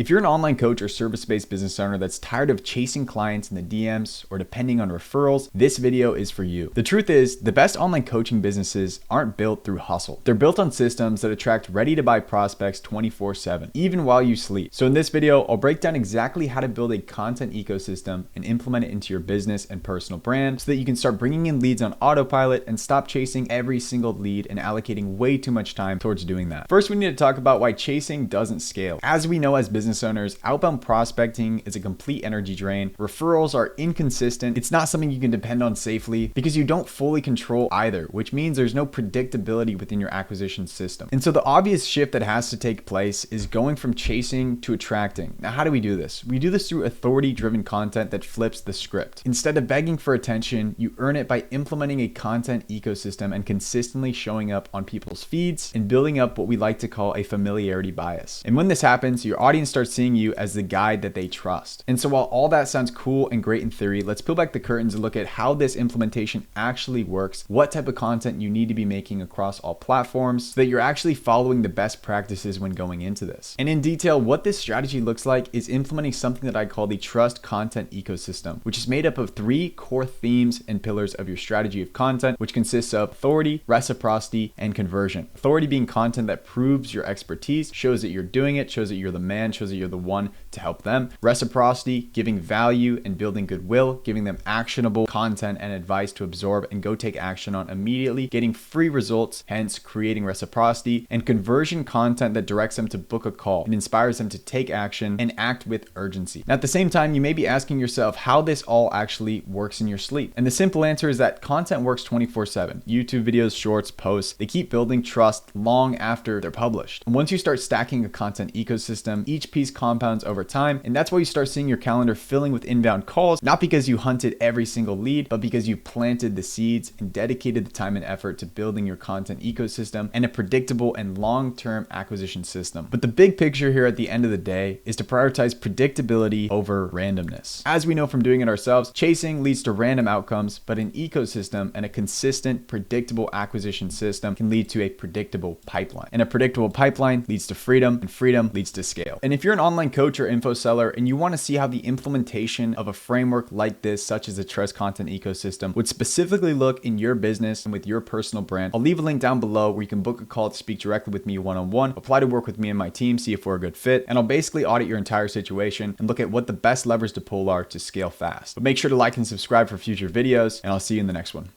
If you're an online coach or service-based business owner that's tired of chasing clients in the DMs or depending on referrals, this video is for you. The truth is, the best online coaching businesses aren't built through hustle. They're built on systems that attract ready-to-buy prospects 24/7, even while you sleep. So in this video, I'll break down exactly how to build a content ecosystem and implement it into your business and personal brand so that you can start bringing in leads on autopilot and stop chasing every single lead and allocating way too much time towards doing that. First, we need to talk about why chasing doesn't scale. As we know as business owners, outbound prospecting is a complete energy drain. Referrals are inconsistent. It's not something you can depend on safely because you don't fully control either, which means there's no predictability within your acquisition system. And so the obvious shift that has to take place is going from chasing to attracting. Now, how do we do this? We do this through authority-driven content that flips the script. Instead of begging for attention, you earn it by implementing a content ecosystem and consistently showing up on people's feeds and building up what we like to call a familiarity bias. And when this happens, your audience starts seeing you as the guide that they trust. And so while all that sounds cool and great in theory, let's peel back the curtains and look at how this implementation actually works, what type of content you need to be making across all platforms so that you're actually following the best practices when going into this. And in detail, what this strategy looks like is implementing something that I call the trust content ecosystem, which is made up of 3 core themes and pillars of your strategy of content, which consists of authority, reciprocity, and conversion. Authority being content that proves your expertise, shows that you're doing it, shows that you're the man, shows that you're the one to help them. Reciprocity, giving value and building goodwill, giving them actionable content and advice to absorb and go take action on immediately, getting free results, hence creating reciprocity. And conversion, content that directs them to book a call and inspires them to take action and act with urgency. Now, at the same time, you may be asking yourself how this all actually works in your sleep. And the simple answer is that content works 24/7. YouTube videos, shorts, posts, they keep building trust long after they're published. And once you start stacking a content ecosystem, each piece compounds over time, and that's why you start seeing your calendar filling with inbound calls, not because you hunted every single lead, but because you planted the seeds and dedicated the time and effort to building your content ecosystem and a predictable and long-term acquisition system. But the big picture here at the end of the day is to prioritize predictability over randomness. As we know from doing it ourselves, chasing leads to random outcomes, but an ecosystem and a consistent, predictable acquisition system can lead to a predictable pipeline. And a predictable pipeline leads to freedom, and freedom leads to scale. And if you're an online coach or info seller and you want to see how the implementation of a framework like this, such as a trust content ecosystem, would specifically look in your business and with your personal brand, I'll leave a link down below where you can book a call to speak directly with me one-on-one, apply to work with me and my team, see if we're a good fit, and I'll basically audit your entire situation and look at what the best levers to pull are to scale fast. But make sure to like and subscribe for future videos, and I'll see you in the next one.